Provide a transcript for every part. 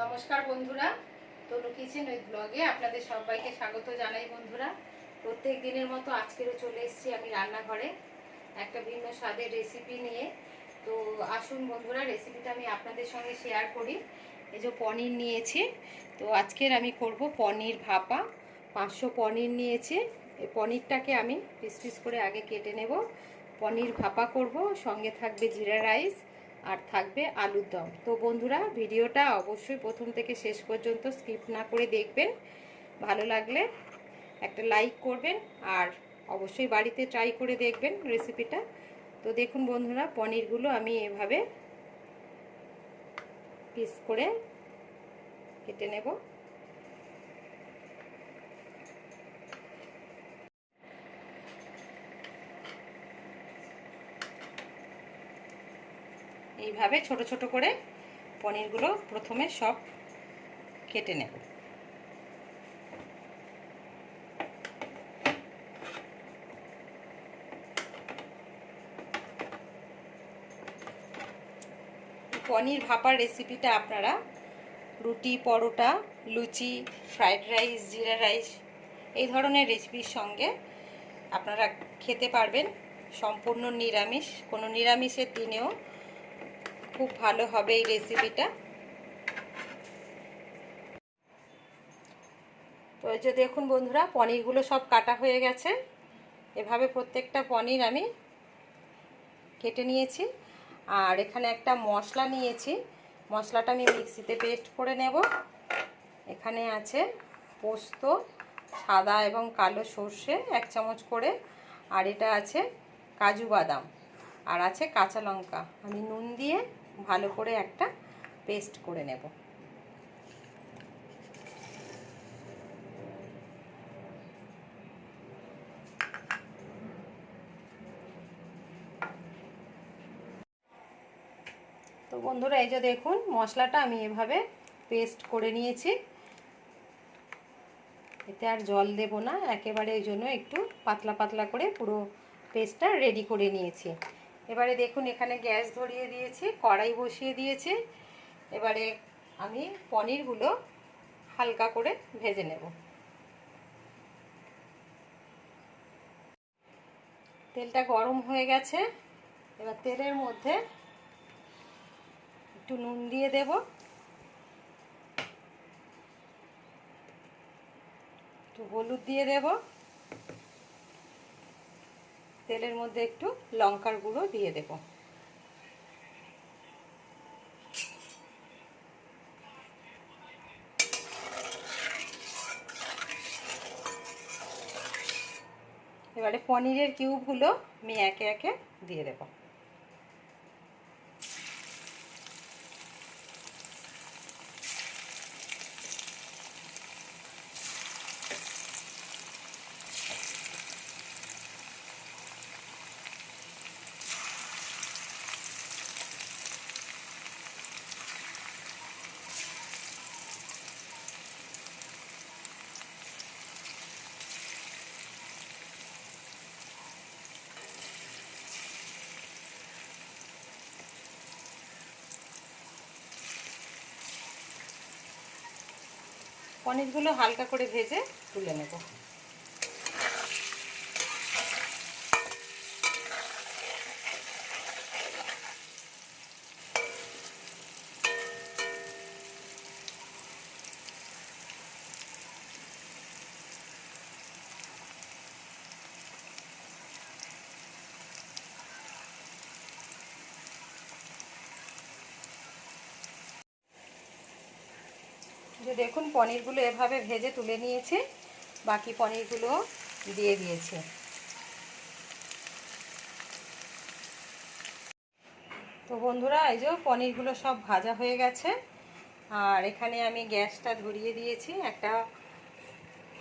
নমস্কার বন্ধুরা, তনু kitchen with ব্লগে আপনাদের সবাইকে স্বাগত জানাই। বন্ধুরা, প্রত্যেক দিনের মতো আজকেরও চলে এসেছি আমি রান্নাঘরে একটা ভিন্ন স্বাদের রেসিপি নিয়ে। তো আসুন বন্ধুরা, রেসিপিটা আমি আপনাদের সঙ্গে শেয়ার করি। এই যে পনির নিয়েছি, তো আজকের আমি করব পনির ভাপা। 500 পনির নিয়েছি। এই পনিরটাকে আমি পিস পিস করে আগে কেটে নেব। পনির ভাপা করব, সঙ্গে থাকবে জিরা রাইস আর থাকবে আলুর দম। তো বন্ধুরা, ভিডিওটা অবশ্যই প্রথম থেকে শেষ পর্যন্ত স্কিপ না করে দেখবেন। ভালো লাগলে একটা লাইক করবেন আর অবশ্যই বাড়িতে ট্রাই করে দেখবেন রেসিপিটা। তো দেখুন বন্ধুরা, পনিরগুলো আমি এভাবে পিস করে কেটে নেব। এইভাবে ছোট ছোট করে পনিরগুলো প্রথমে সব কেটে নেব। পনির ভাপার রেসিপিটা আপনারা রুটি, পরোটা, লুচি, ফ্রাইড রাইস, জিরা রাইস এই ধরনের রেসিপির সঙ্গে আপনারা খেতে পারবেন। সম্পূর্ণ নিরামিষ, কোনো নিরামিষের দিনেও খুব ভালো হবে এই রেসিপিটা। তো এই যে দেখুন বন্ধুরা, পনিরগুলো সব কাটা হয়ে গেছে। এভাবে প্রত্যেকটা পনির আমি কেটে নিয়েছি। আর এখানে একটা মশলা নিয়েছি, মশলাটা আমি মিক্সিতে পেস্ট করে নেব। এখানে আছে পোস্ত, সাদা এবং কালো সর্ষে 1 চামচ করে, আর এটা আছে কাজু বাদাম, আর আছে কাঁচা লঙ্কা। আমি নুন দিয়ে ভালো করে একটা পেস্ট করে নেব। তো বন্ধুরা, এই যে দেখুন মশলাটা আমি এভাবে পেস্ট করে নিয়েছি। এতে আর জল দেব না, একেবারে এই জন্য একটু পাতলা পাতলা করে পুরো পেস্টটা রেডি করে নিয়েছি। এবারে দেখুন এখানে গ্যাস ধরিয়ে দিয়েছি, কড়াই বসিয়ে দিয়েছি। এবারে আমি পনিরগুলো হালকা করে ভেজে নেব। তেলটা গরম হয়ে গেছে। এবার তেলের মধ্যে একটু নুন দিয়ে দেব, একটু হলুদ দিয়ে দেব, তেলের মধ্যে একটু লঙ্কার গুঁড়ো দিয়ে দেব। এবারে পনিরের কিউবগুলো আমি একে একে দিয়ে দেব। পনিরগুলো হালকা করে ভেজে তুলে নেব। যে দেখুন পনিরগুলো এভাবে ভেজে তুলে নিয়েছি, বাকি পনিরগুলো দিয়ে দিয়েছি। তো বন্ধুরা, এই যে পনিরগুলো সব ভাজা হয়ে গেছে। আর এখানে আমি গ্যাসটা ধরিয়ে দিয়েছি, একটা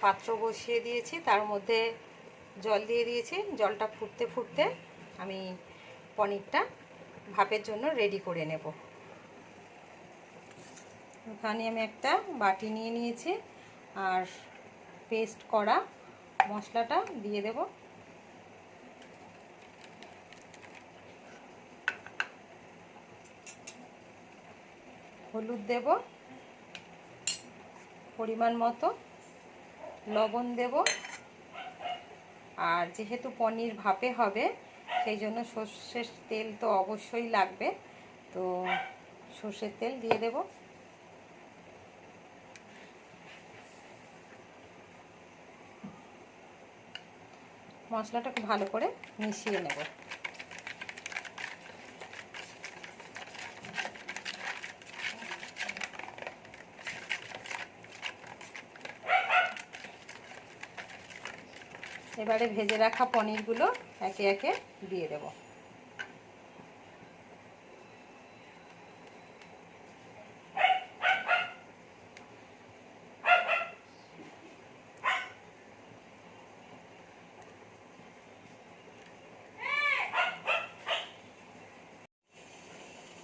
পাত্র বসিয়ে দিয়েছি, তার মধ্যে জল দিয়ে দিয়েছি। জলটা ফুটতে ফুটতে আমি পনিরটা ভাপের জন্য রেডি করে নেব। এখানে আমি একটা বাটি নিয়ে নিয়েছি আর পেস্ট করা মশলাটা দিয়ে দেব। হলুদ দেব, পরিমাণ মতো লবণ দেব। আর যেহেতু পনির ভাপে হবে সেই জন্য সর্ষের তেল তো অবশ্যই লাগবে, তো সর্ষের তেল দিয়ে দেব। মশলাটা খুব ভালো করে মিশিয়ে নেব। এবারে ভেজে রাখা পনিরগুলো একে একে দিয়ে দেব।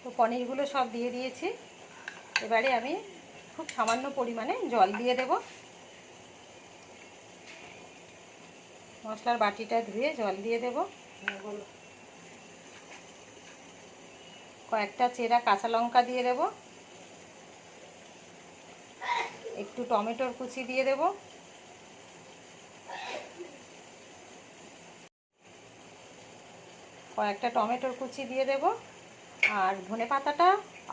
তো পনিরগুলো সব দিয়ে দিয়েছি। এবারে আমি খুব সামান্য পরিমাণে জল দিয়ে দেব। মশলার বাটিটা ধুয়ে জল দিয়ে দেব। কয়েকটা চেরা কাঁচা লঙ্কা দিয়ে দেব। একটু টমেটোর কুচি দিয়ে দেব। কয়েকটা টমেটোর কুচি দিয়ে দেব। আর ধনেপাতাটা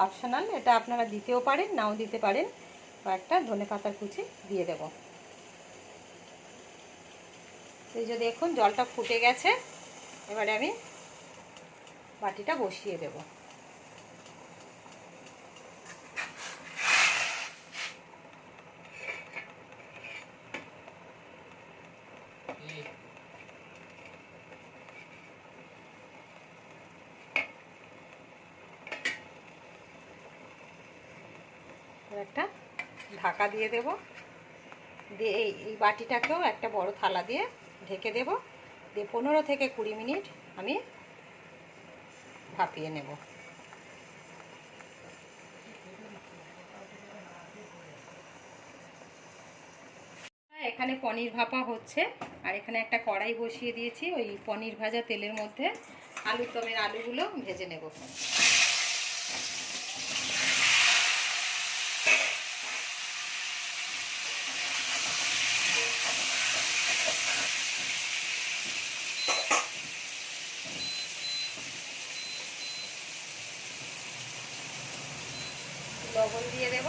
অপশনাল, এটা আপনারা দিতেও পারেন নাও দিতে পারেন। কয়েকটা ধনেপাতার কুচি দিয়ে দেব। এই যে দেখুন জলটা ফুটে গেছে, এবারে আমি বাটিটা বসিয়ে দেব। একটা ঢাকা দিয়ে দেব। দিয়ে এই বাটিটাকেও একটা বড় থালা দিয়ে ঢেকে দেব। দিয়ে 15 থেকে 20 মিনিট আমি ভাপিয়ে নেব। এখানে পনির ভাপা হচ্ছে, আর এখানে একটা কড়াই বসিয়ে দিয়েছি। ওই পনির ভাজা তেলের মধ্যে আলুর দমের আলুগুলো ভেজে নেব। লবণ দিয়ে দেব।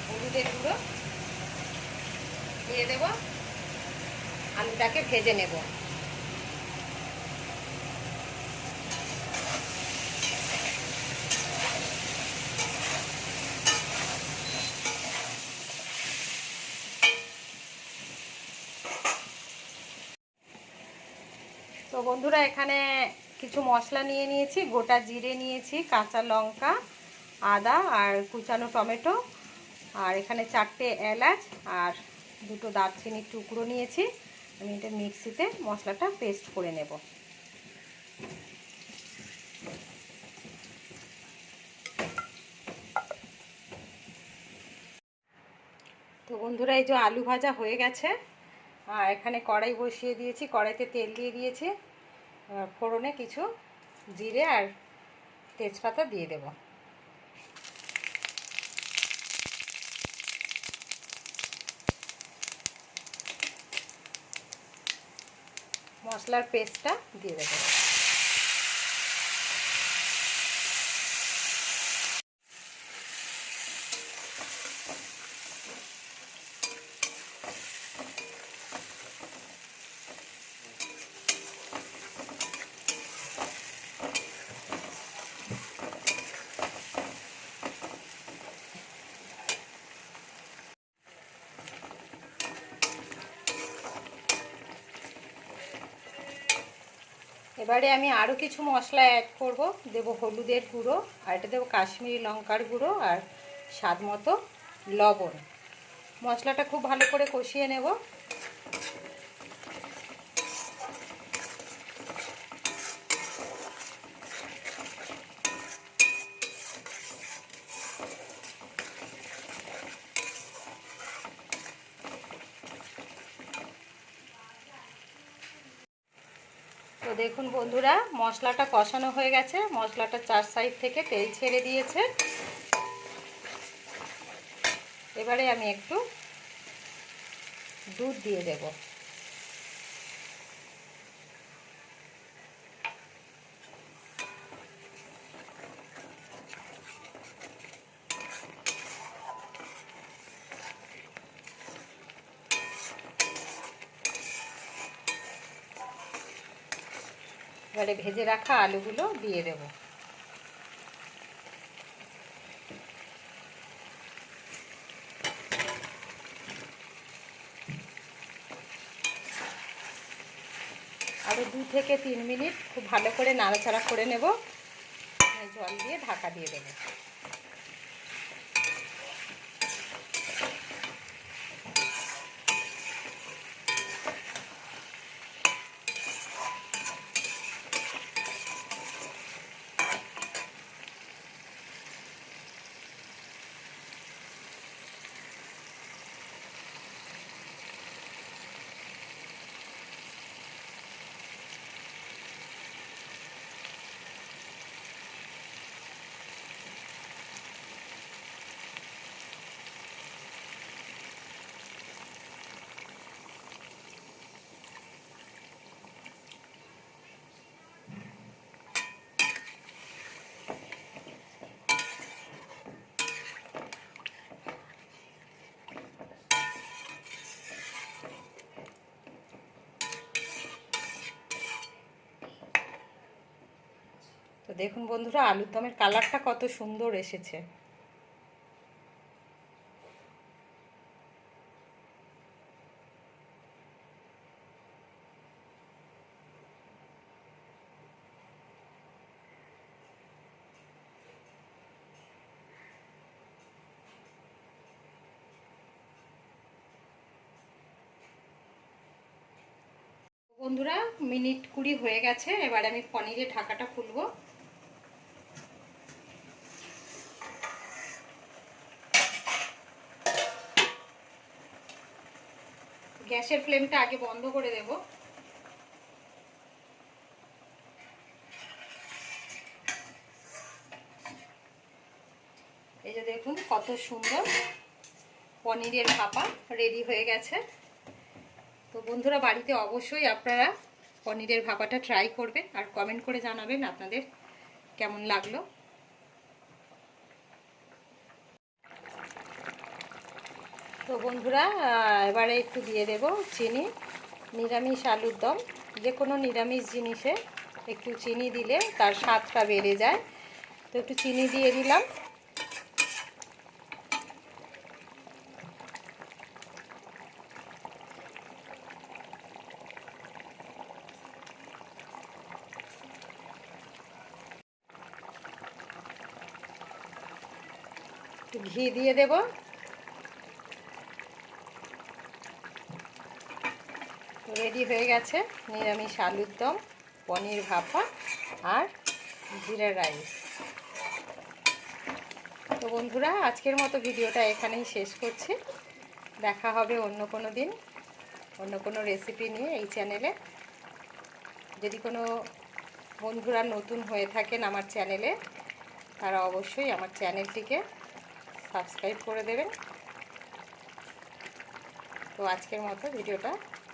হলুদের গুঁড়ো দিয়ে দেব। আলুটাকে ভেজে নেব। তো বন্ধুরা এখানে কিছু মশলা নিয়ে নিয়েছি। গোটা জিরে নিয়েছি, কাঁচা লঙ্কা, আদা আর কুচানো টমেটো, আর এখানে 4টে এলাচ আর 2টো দারচিনির টুকরো নিয়েছি। আমি এটা মিক্সিতে মশলাটা পেস্ট করে নেব। তো বন্ধুরা এই যে আলু ভাজা হয়ে গেছে, আর এখানে কড়াই বসিয়ে দিয়েছি। কড়াইতে তেল দিয়ে দিয়েছি। ফোড়নে কিছু জিরে আর তেজপাতা দিয়ে দেব। মশলার পেস্টটা দিয়ে দেব। এবারে আমি আরও কিছু মশলা অ্যাড করব। দেব হলুদের গুঁড়ো, আর এটা দেবো কাশ্মীরি লঙ্কার গুঁড়ো, আর স্বাদ মতো লবণ। মশলাটা খুব ভালো করে কষিয়ে নেব। তো দেখুন বন্ধুরা, মশলাটা কষানো হয়ে গেছে, মশলাটা চার সাইড থেকে তেল ছেড়ে দিয়েছে। এবারে আমি একটু দুধ দিয়ে দেব। এবারে ভেজে রাখা আলুগুলো দিয়ে দেব। আরও 2 থেকে 3 মিনিট খুব ভালো করে নাড়াচাড়া করে নেব। জল দিয়ে ঢাকা দিয়ে দেব। তো দেখুন বন্ধুরা, আলুর দমের কালারটা কত সুন্দর এসেছে। বন্ধুরা, মিনিট 20 হয়ে গেছে। এবার আমি পনিরের ঢাকাটা খুলবো। গ্যাসের ফ্লেমটা আগে বন্ধ করে দেব। এই যে দেখুন কত সুন্দর পনিরের ভাপা রেডি হয়ে গেছে। তো বন্ধুরা, বাড়িতে অবশ্যই আপনারা পনিরের ভাপাটা ট্রাই করবেন আর কমেন্ট করে জানাবেন আপনাদের কেমন লাগলো। তো বন্ধুরা, এবারে একটু দিয়ে দেব চিনি। নিরামিষ আলুর দম, যে কোনো নিরামিষ জিনিসে একটু চিনি দিলে তার স্বাদটা বেড়ে যায়। তো একটু চিনি দিয়ে দিলাম। একটু ঘি দিয়ে দেব। রেডি হয়ে গেছে নিরামিষ আলুর দম, পনির ভাপা আর জিরা রাইস। তো বন্ধুরা, আজকের মতো ভিডিওটা এখানেই শেষ করছি। দেখা হবে অন্য কোনো দিন অন্য কোনো রেসিপি নিয়ে এই চ্যানেলে। যদি কোনো বন্ধুরা নতুন হয়ে থাকেন আমার চ্যানেলে, তারা অবশ্যই আমার চ্যানেলটিকে সাবস্ক্রাইব করে দেবেন। তো আজকের মতো ভিডিওটা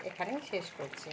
এখানেই শেষ করছি।